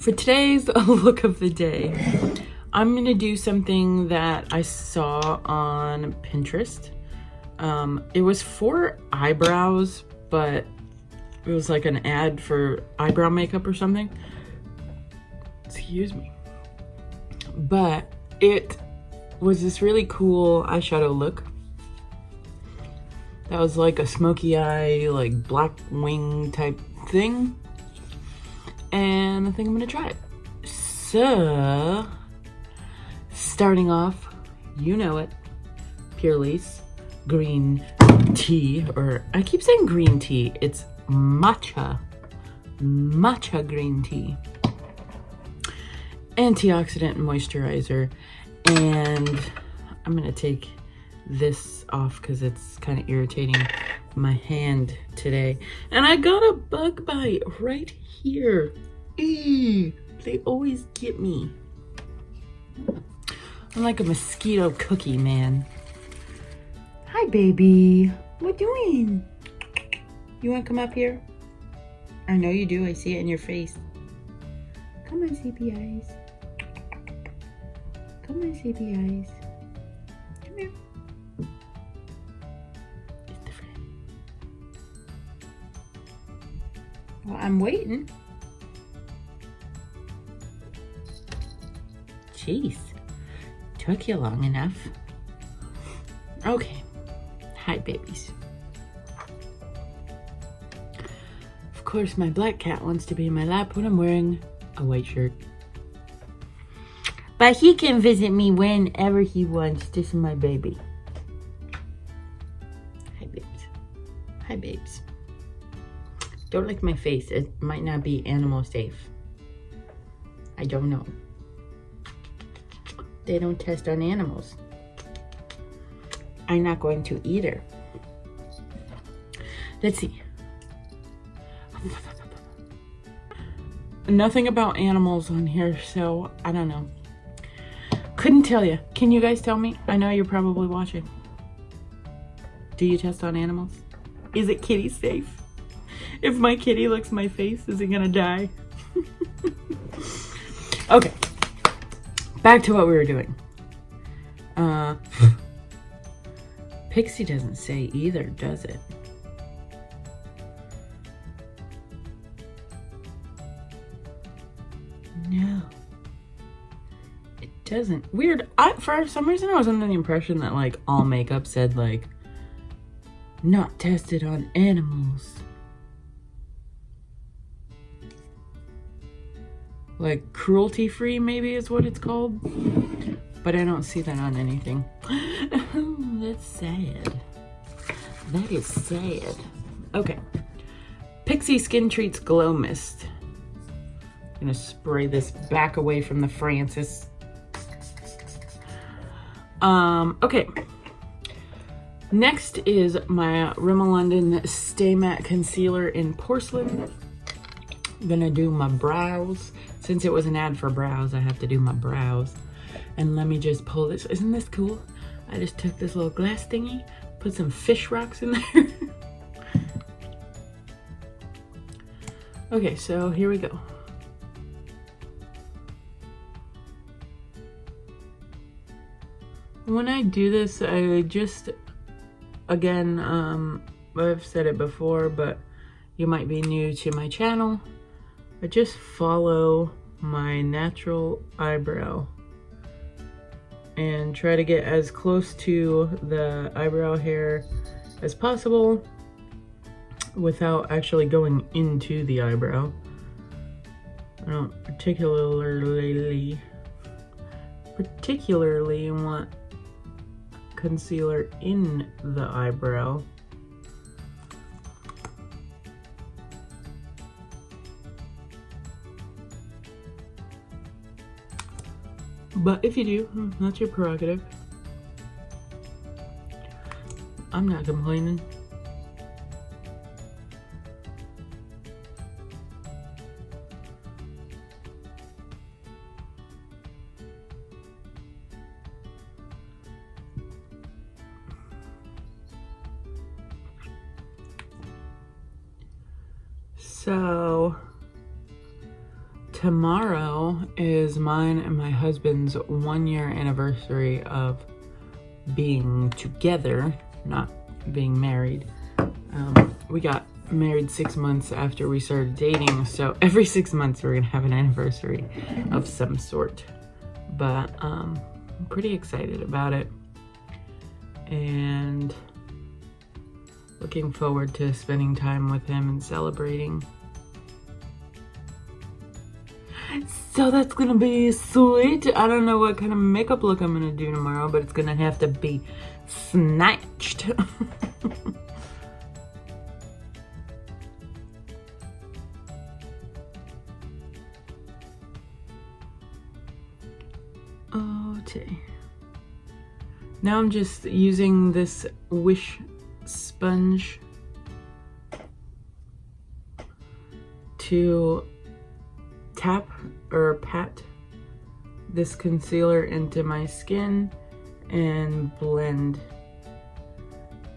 For today's look of the day, I'm gonna do something that I saw on Pinterest. It was for eyebrows, but it was like an ad for eyebrow makeup or something. Excuse me. But it was this really cool eyeshadow look. That was like a smoky eye, like black wing type thing. And I think I'm gonna try it. So, starting off, you know it, Purely's green tea, or I keep saying green tea, it's matcha green tea. Antioxidant moisturizer, and I'm gonna take this off because it's kind of irritating my hand today. And I got a bug bite right here. Ew, they always get me. I'm like a mosquito cookie, man. Hi, baby. What doing? You want to come up here? I know you do. I see it in your face. Come on, sleepy eyes. Come on, sleepy eyes. Come here. It's the friend. Well, I'm waiting. Jeez. Took you long enough. Okay. Hi, babies. Of course, my black cat wants to be in my lap when I'm wearing a white shirt. But he can visit me whenever he wants. This is my baby. Hi, babes. Hi, babes. Don't lick my face. It might not be animal safe. I don't know. They don't test on animals. I'm not going to either. Let's see. Nothing about animals on here, so I don't know. Couldn't tell you. Can you guys tell me? I know you're probably watching. Do you test on animals? Is it kitty safe? If my kitty licks my face, is it gonna die? Okay. Back to what we were doing. Pixie doesn't say either, does it? No. It doesn't. Weird. For some reason I was under the impression that like all makeup said like not tested on animals. Like cruelty free maybe is what it's called. But I don't see that on anything. That's sad. That is sad. Okay. Pixie Skin Treats Glow Mist. I'm gonna spray this back away from the Francis. Okay. Next is my Rimmel London Stay Matte Concealer in Porcelain. I'm gonna do my brows. Since it was an ad for brows, I have to do my brows. And let me just pull this. Isn't this cool? I just took this little glass thingy, put some fish rocks in there. Okay, so here we go. When I do this, I just, again, I've said it before, but you might be new to my channel. I just follow my natural eyebrow and try to get as close to the eyebrow hair as possible without actually going into the eyebrow. I don't particularly want concealer in the eyebrow. But if you do, that's your prerogative. I'm not complaining. So tomorrow is mine and my husband's 1-year anniversary of being together, not being married. We got married 6 months after we started dating, so every 6 months we're gonna have an anniversary of some sort. But I'm pretty excited about it and looking forward to spending time with him and celebrating. So that's gonna be sweet. I don't know what kind of makeup look I'm gonna do tomorrow, but it's gonna have to be snatched. Okay. Now I'm just using this Wish sponge to tap or pat this concealer into my skin and blend.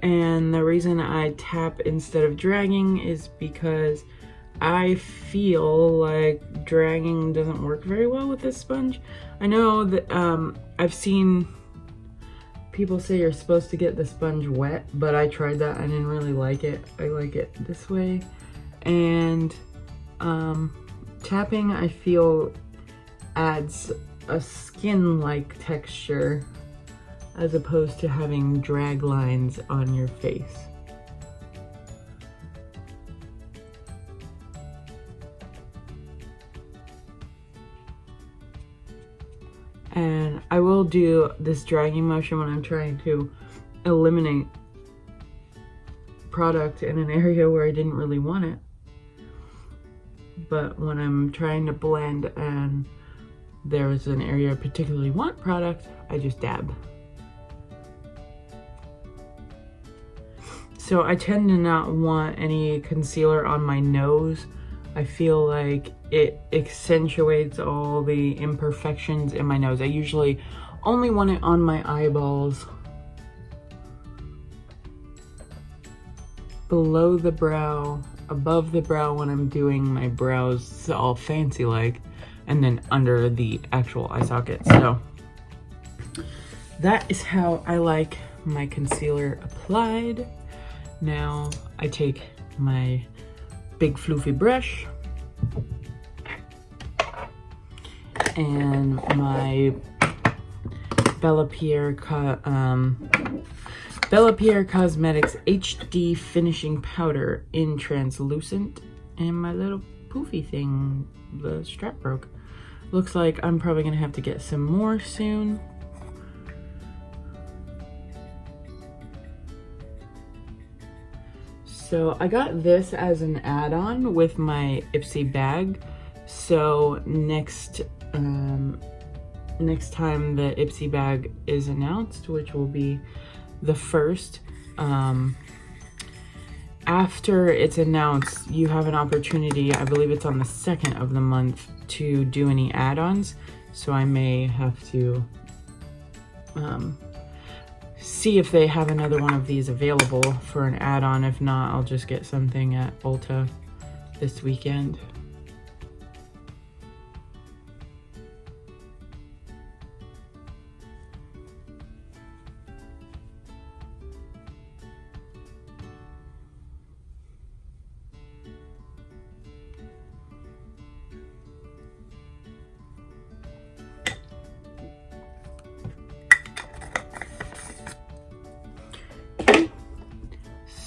And the reason I tap instead of dragging is because I feel like dragging doesn't work very well with this sponge. I know that I've seen people say you're supposed to get the sponge wet, but I tried that. I didn't really like it. I like it this way. And tapping, I feel, adds a skin-like texture as opposed to having drag lines on your face. And I will do this dragging motion when I'm trying to eliminate product in an area where I didn't really want it. But when I'm trying to blend and there's an area I particularly want product, I just dab. So I tend to not want any concealer on my nose. I feel like it accentuates all the imperfections in my nose. I usually only want it on my eyeballs, below the brow, above the brow when I'm doing my brows all fancy like, and then under the actual eye socket. So that is how I like my concealer applied. Now I take my big floofy brush and my Bella Pierre Cosmetics HD Finishing Powder in Translucent, and my little poofy thing, the strap broke. Looks like I'm probably gonna have to get some more soon. So I got this as an add-on with my Ipsy bag. So next time the Ipsy bag is announced, which will be the 1st, after it's announced, you have an opportunity, I believe it's on the 2nd of the month, to do any add-ons. So I may have to see if they have another one of these available for an add-on. If not, I'll just get something at Ulta this weekend.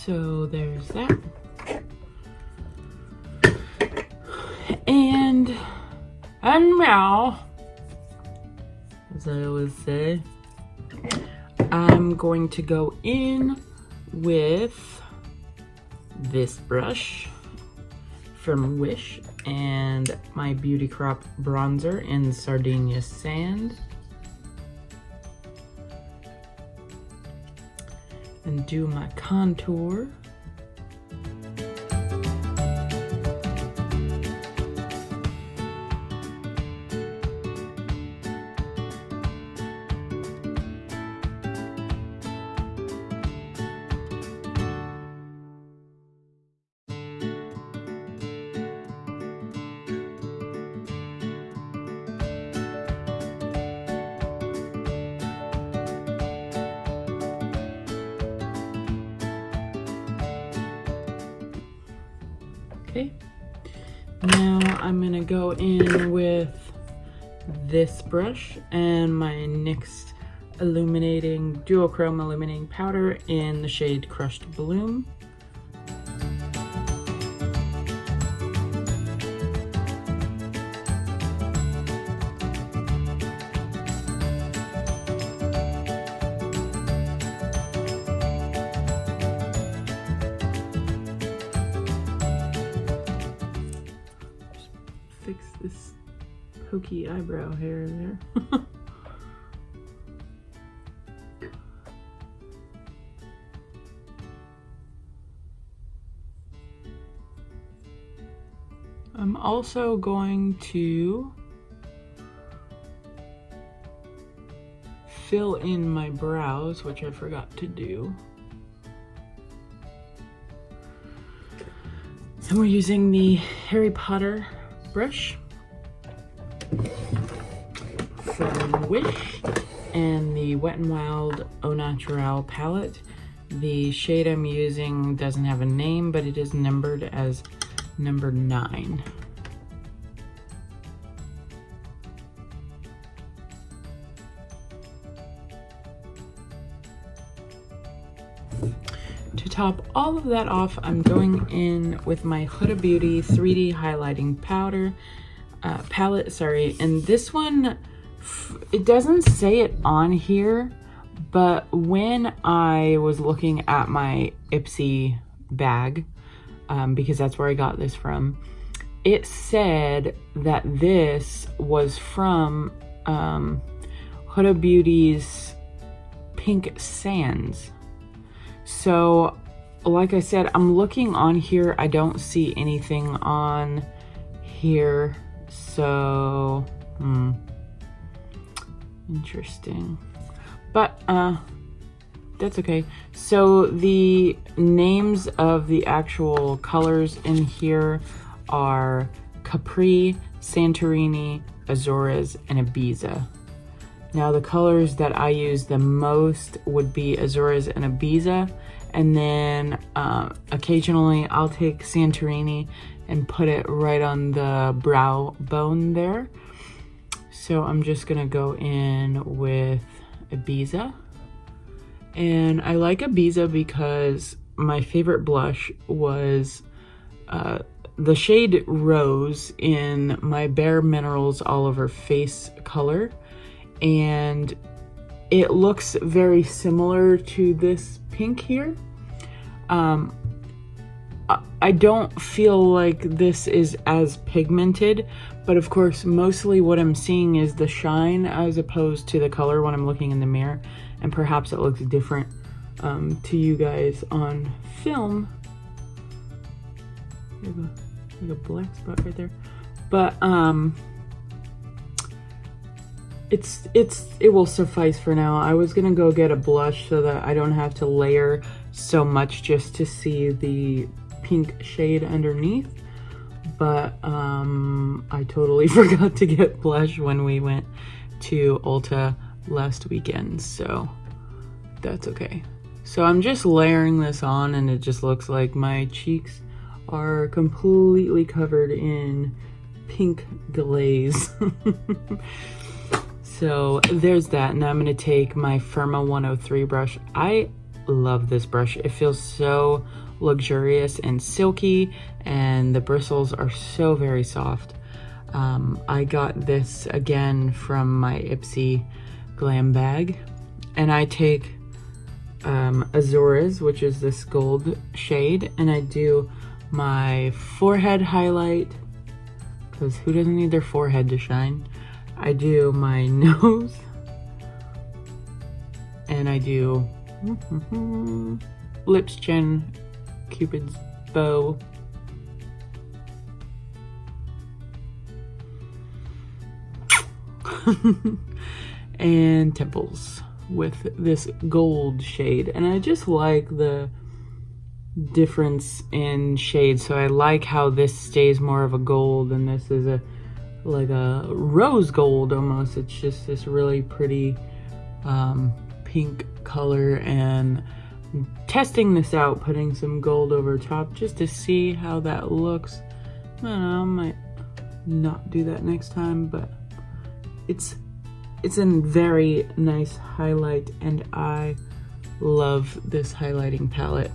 So there's that. And now, as I always say, I'm going to go in with this brush from Wish and my Beauty Crop bronzer in Sardinia Sand. And do my contour. Okay, now I'm gonna go in with this brush and my NYX illuminating duochrome illuminating powder in the shade Crushed Bloom. Fix this pokey eyebrow hair there. I'm also going to fill in my brows, which I forgot to do. And we're using the Harry Potter brush from Wish and the Wet n Wild Au Naturel palette. The shade I'm using doesn't have a name, but it is numbered as number 9. To top all of that off, I'm going in with my Huda Beauty 3D highlighting powder palette, sorry. And this one, it doesn't say it on here, but when I was looking at my Ipsy bag, because that's where I got this from, it said that this was from Huda Beauty's Pink Sands. So like I said, I'm looking on here, I don't see anything on here, so interesting, but that's okay. So the names of the actual colors in here are Capri, Santorini, Azores, and Ibiza. Now the colors that I use the most would be Azores and Ibiza, and then occasionally I'll take Santorini and put it right on the brow bone there. So I'm just gonna go in with Ibiza. And I like Ibiza because my favorite blush was the shade Rose in my Bare Minerals All Over Face color. And it looks very similar to this pink here. I don't feel like this is as pigmented, but of course mostly what I'm seeing is the shine as opposed to the color when I'm looking in the mirror, and perhaps it looks different to you guys on film. Like a black spot right there, but it will suffice for now. I was gonna go get a blush so that I don't have to layer so much just to see the pink shade underneath, but I totally forgot to get blush when we went to Ulta last weekend, so that's okay. So I'm just layering this on, and it just looks like my cheeks are completely covered in pink glaze. So there's that. Now I'm going to take my Firma 103 brush. I love this brush. It feels so luxurious and silky, and the bristles are so very soft. I got this again from my Ipsy glam bag, and I take Azores, which is this gold shade, and I do my forehead highlight, because who doesn't need their forehead to shine? I do my nose, and I do lips, chin, Cupid's bow, and temples with this gold shade. And I just like the difference in shade. So I like how this stays more of a gold, and this is like a rose gold almost. It's just this really pretty pink color, and testing this out, putting some gold over top just to see how that looks. I don't know, I might not do that next time, but it's a very nice highlight, and I love this highlighting palette.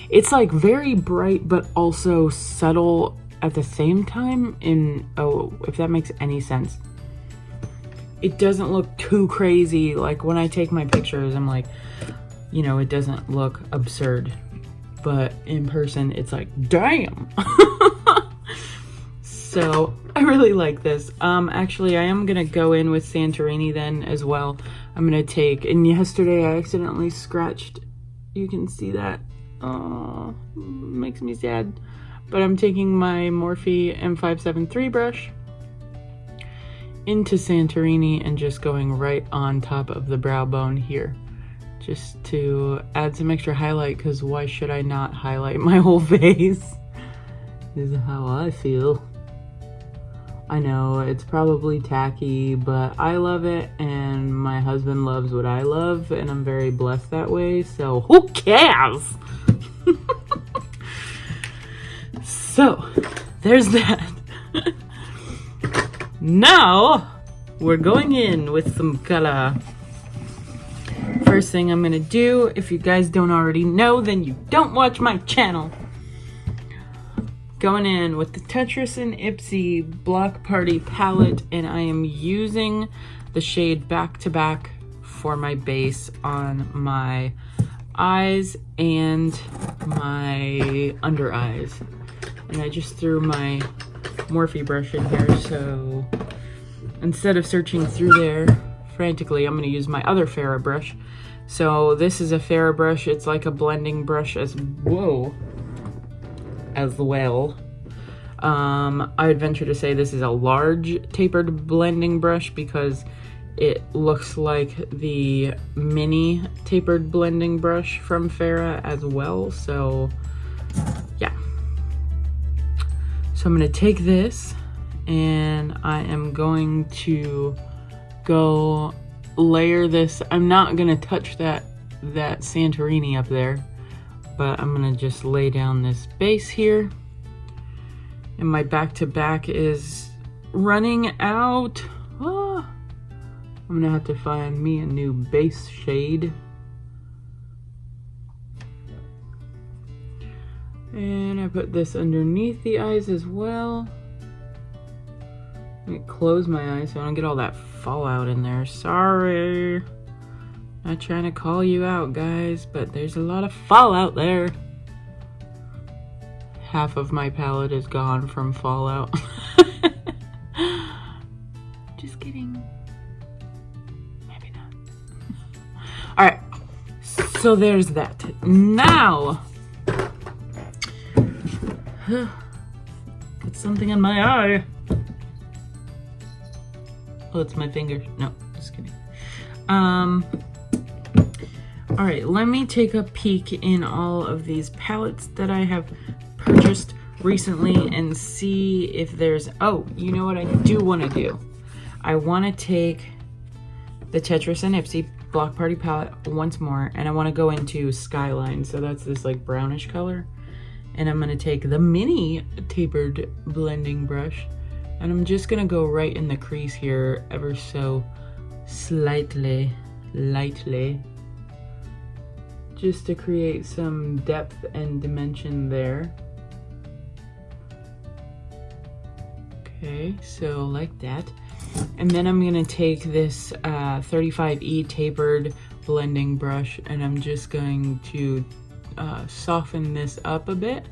It's like very bright but also subtle at the same time, if that makes any sense. It doesn't look too crazy. Like when I take my pictures, I'm like, you know, it doesn't look absurd, but in person it's like, damn. So I really like this. Actually, I am gonna go in with Santorini then as well. I'm gonna take, and yesterday I accidentally scratched, you can see that. Oh, makes me sad. But I'm taking my Morphe M573 brush into Santorini and just going right on top of the brow bone here, just to add some extra highlight, because why should I not highlight my whole face? Is how I feel. I know it's probably tacky, but I love it, and my husband loves what I love, and I'm very blessed that way, so who cares? So there's that. Now we're going in with some color. First thing I'm gonna do, if you guys don't already know, then you don't watch my channel. Going in with the Tetris and Ipsy Block Party palette, and I am using the shade Back to Back for my base on my eyes and my under eyes. And I just threw my Morphe brush in here, so instead of searching through there frantically, I'm going to use my other Farrah brush. So this is a Farrah brush. It's like a blending brush as well. I would venture to say this is a large tapered blending brush because it looks like the mini tapered blending brush from Farrah as well. So yeah. So I'm going to take this and I am going to go layer this. I'm not going to touch that Santorini up there, but I'm going to just lay down this base here. And my back to back is running out. Oh, I'm going to have to find me a new base shade. And I put this underneath the eyes as well. Let me close my eyes so I don't get all that fallout in there. Sorry. Not trying to call you out, guys, but there's a lot of fallout there. Half of my palette is gone from fallout. Just kidding. Maybe not. Alright. So there's that. Now, put something on my eye. Oh, it's my finger. No, just kidding. All right, let me take a peek in all of these palettes that I have purchased recently and see if there's, oh, you know what I do want to do? I want to take the Tetris and Ipsy Block Party palette once more, and I want to go into Skyline. So that's this like brownish color. And I'm going to take the mini tapered blending brush, and I'm just going to go right in the crease here ever so lightly, just to create some depth and dimension there. Okay, so like that. And then I'm going to take this 35E tapered blending brush, and I'm just going to soften this up a bit.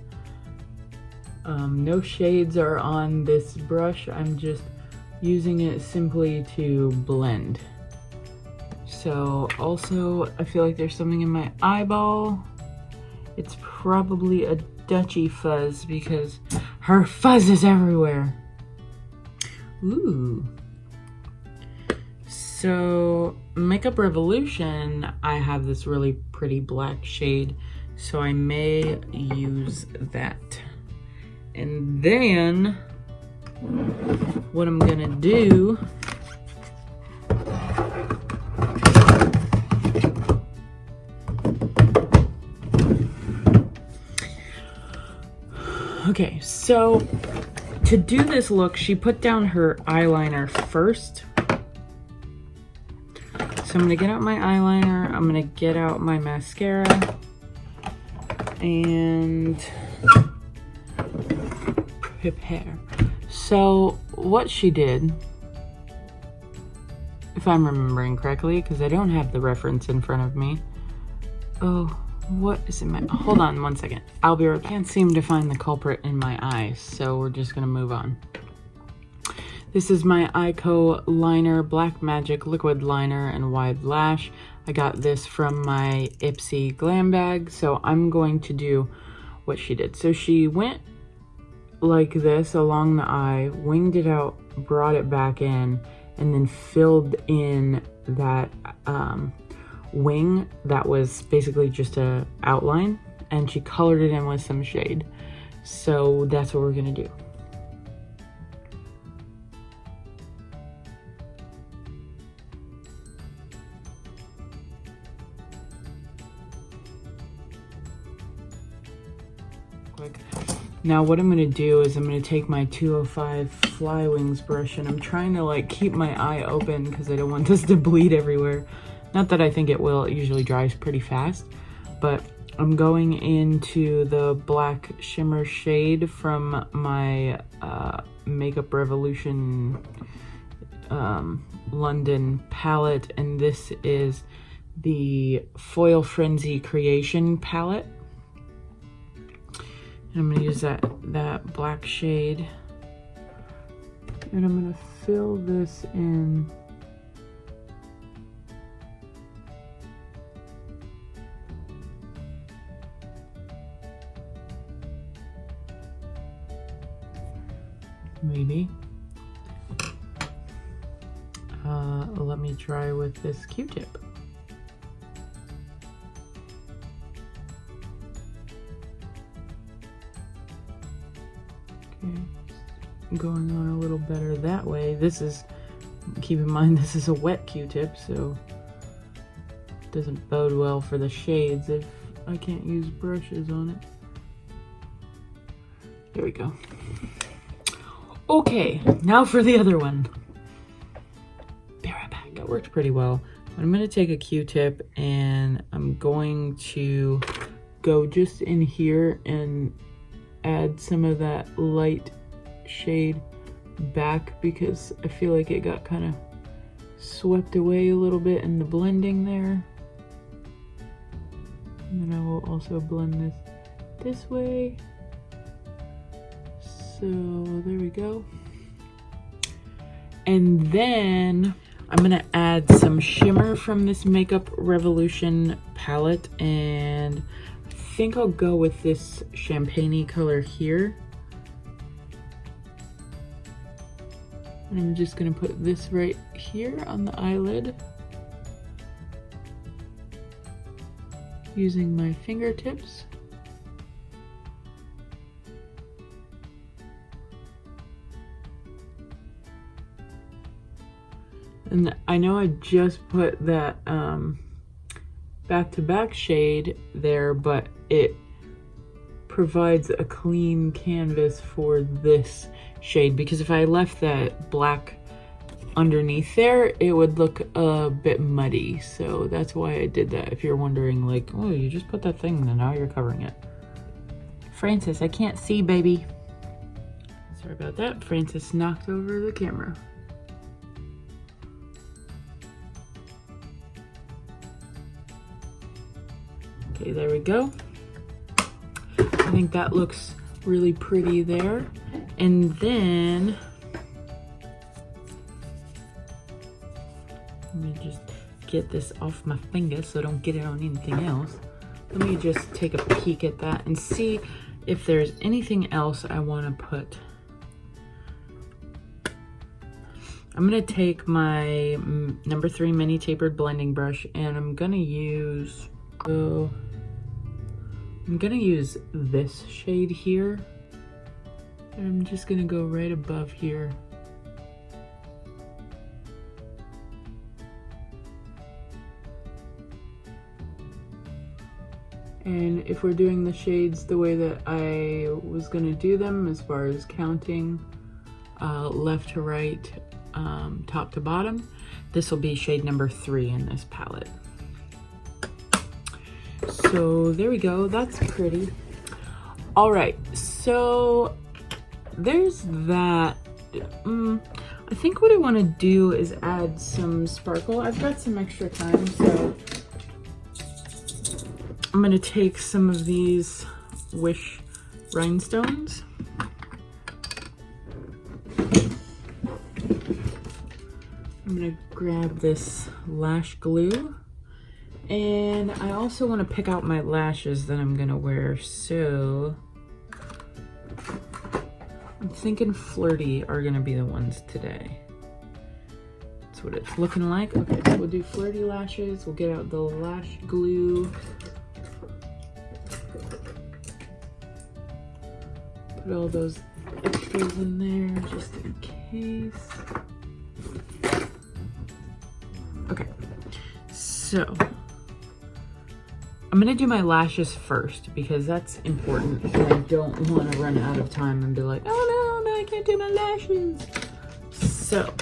No shades are on this brush. I'm just using it simply to blend. So also, I feel like there's something in my eyeball. It's probably a Dutchy fuzz because her fuzz is everywhere. Ooh. So Makeup Revolution, I have this really pretty black shade, so I may use that. And then what I'm gonna do Okay, so to do this look, she put down her eyeliner first. So I'm gonna get out my eyeliner, I'm gonna get out my mascara, and prepare. So what she did, if I'm remembering correctly, because I don't have the reference in front of me. Oh, what is in my, hold on one second. I'll be right, can't seem to find the culprit in my eye, so we're just gonna move on. This is my Ico liner, Black Magic liquid liner and wide lash. I got this from my Ipsy glam bag, so I'm going to do what she did. So she went like this along the eye, winged it out, brought it back in, and then filled in that wing that was basically just a outline, and she colored it in with some shade. So that's what we're gonna do. Now what I'm gonna do is I'm gonna take my 205 Fly Wings brush, and I'm trying to like keep my eye open because I don't want this to bleed everywhere. Not that I think it will, it usually dries pretty fast, but I'm going into the black shimmer shade from my Makeup Revolution London palette, and this is the Foil Frenzy Creation palette. And I'm gonna use that black shade, and I'm gonna fill this in. Maybe. Let me try with this Q-tip. Okay, going on a little better that way. This is, keep in mind, this is a wet Q-tip, so it doesn't bode well for the shades if I can't use brushes on it. There we go. Okay, now for the other one. Be right back. That worked pretty well. I'm gonna take a Q-tip and I'm going to go just in here and add some of that light shade back because I feel like it got kind of swept away a little bit in the blending there. And then I will also blend this way. So there we go. And then I'm gonna add some shimmer from this Makeup Revolution palette, and I think I'll go with this champagne-y color here. And I'm just gonna put this right here on the eyelid using my fingertips. And I know I just put that back-to-back shade there, but it provides a clean canvas for this shade, because if I left that black underneath there, it would look a bit muddy. So that's why I did that. If you're wondering, like, oh, you just put that thing and now you're covering it. Francis, I can't see, baby. Sorry about that. Francis knocked over the camera. Okay, there we go. I think that looks really pretty there. And then, let me just get this off my finger so I don't get it on anything else. Let me just take a peek at that and see if there's anything else I want to put. I'm gonna take my number 3 mini tapered blending brush, and I'm gonna use this shade here, and I'm just gonna go right above here. And if we're doing the shades the way that I was gonna do them, as far as counting left to right, top to bottom, this will be shade number 3 in this palette. So there we go, that's pretty. All right, so there's that. I think what I want to do is add some sparkle. I've got some extra time, so I'm going to take some of these Wish rhinestones. I'm going to grab this lash glue. And I also want to pick out my lashes that I'm going to wear, so I'm thinking Flirty are gonna be the ones today. That's what it's looking like. Okay, so we'll do Flirty lashes. We'll get out the lash glue. Put all those extras in there just in case. Okay, so I'm gonna do my lashes first because that's important, and I don't want to run out of time and be like, oh no, I can't do my lashes. So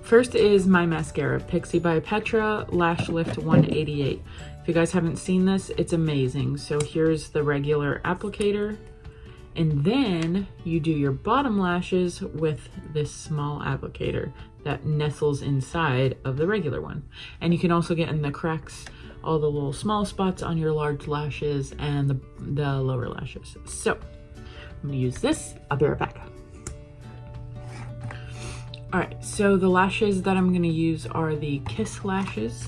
first is my mascara, Pixie by Petra Lash Lift 188. If you guys haven't seen this, it's amazing. So here's the regular applicator, and then you do your bottom lashes with this small applicator that nestles inside of the regular one. And you can also get in the cracks, all the little small spots on your large lashes and the lower lashes. So I'm gonna use this. I'll be right back. All right, so the lashes that I'm gonna use are the Kiss lashes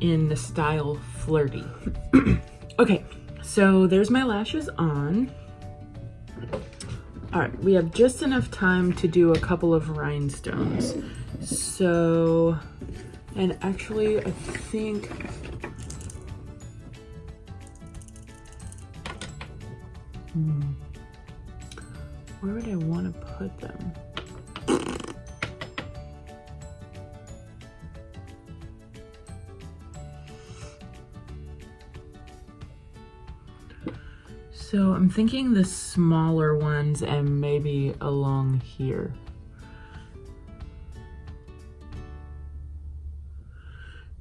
in the style Flirty. Okay, so there's my lashes on. All right, we have just enough time to do a couple of rhinestones. So, and actually, I think where would I want to put them? So I'm thinking the smaller ones and maybe along here.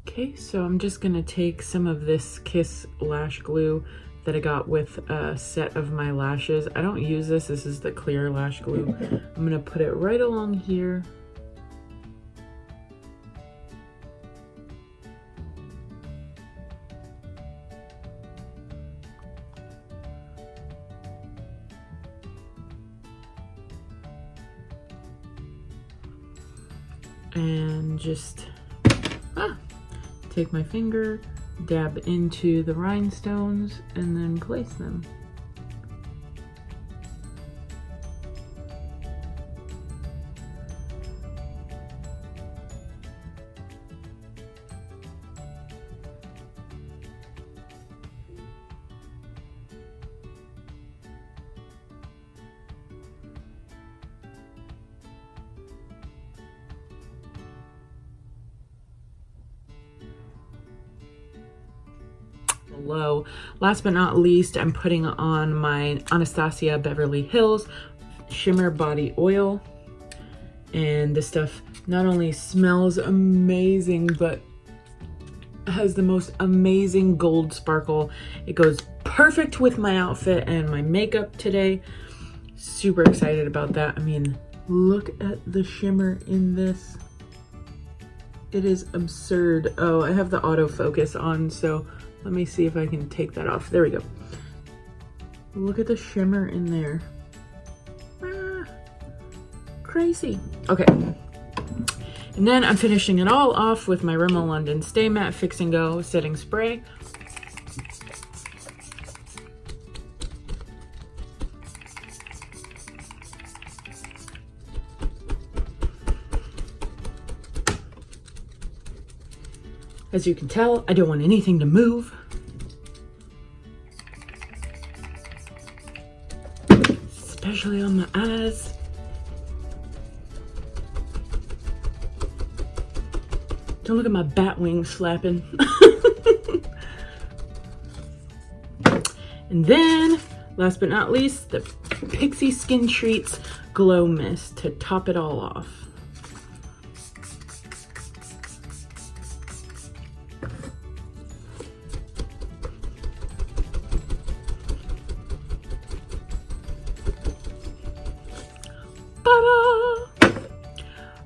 Okay, so I'm just gonna take some of this Kiss lash glue that I got with a set of my lashes. I don't use this, this is the clear lash glue. I'm gonna put it right along here. And just take my finger, dab into the rhinestones, and then place them. Low. Last but not least, I'm putting on my Anastasia Beverly Hills Shimmer Body Oil. And this stuff not only smells amazing, but has the most amazing gold sparkle. It goes perfect with my outfit and my makeup today. Super excited about that. I mean, look at the shimmer in this. It is absurd. Oh, I have the autofocus on, so let me see if I can take that off. There we go. Look at the shimmer in there. Crazy. Okay. And then I'm finishing it all off with my Rimmel London Stay Matte Fix and Go Setting Spray. As you can tell, I don't want anything to move. Especially on my eyes. Don't look at my bat wings flapping. And then, last but not least, the Pixie Skin Treats Glow Mist to top it all off.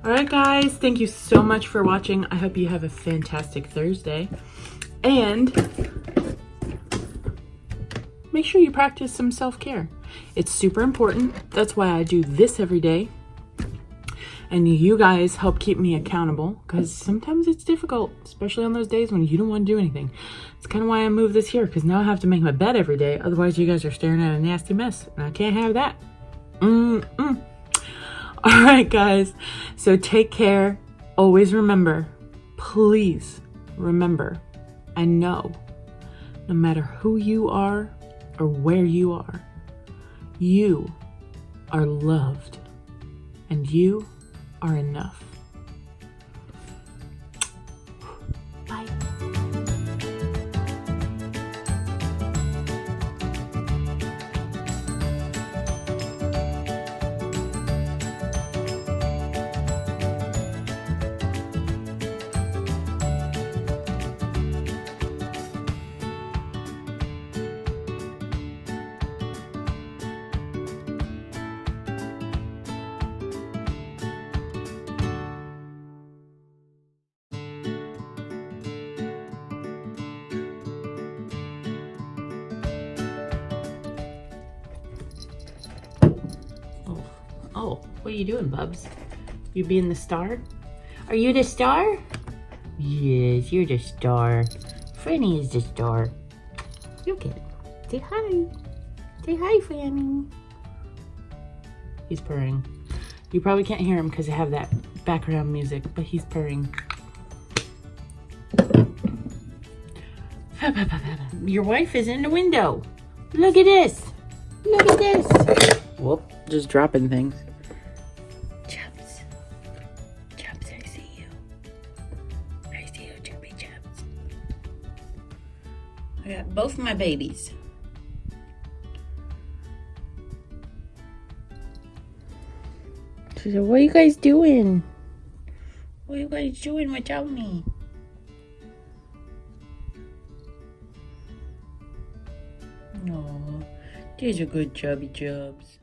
Alright guys, thank you so much for watching. I hope you have a fantastic Thursday. And make sure you practice some self-care. It's super important. That's why I do this every day. And you guys help keep me accountable, because sometimes it's difficult, especially on those days when you don't want to do anything. It's kind of why I moved this here, because now I have to make my bed every day. Otherwise you guys are staring at a nasty mess, and I can't have that. All right, guys. So take care. Always remember, please remember, and know, no matter who you are or where you are loved, and you are enough. Bye. Oh, what are you doing, Bubs? You being the star? Are you the star? Yes, you're the star. Franny is the star. Look at it. Say hi. Say hi, Franny. He's purring. You probably can't hear him because I have that background music, but he's purring. Your wife is in the window. Look at this. Look at this. Whoop, just dropping things. Chubs. Chubs, I see you. I see you, chubby chubs. I got both my babies. She said, what are you guys doing? What are you guys doing without me? Aw, these are good chubby chubs.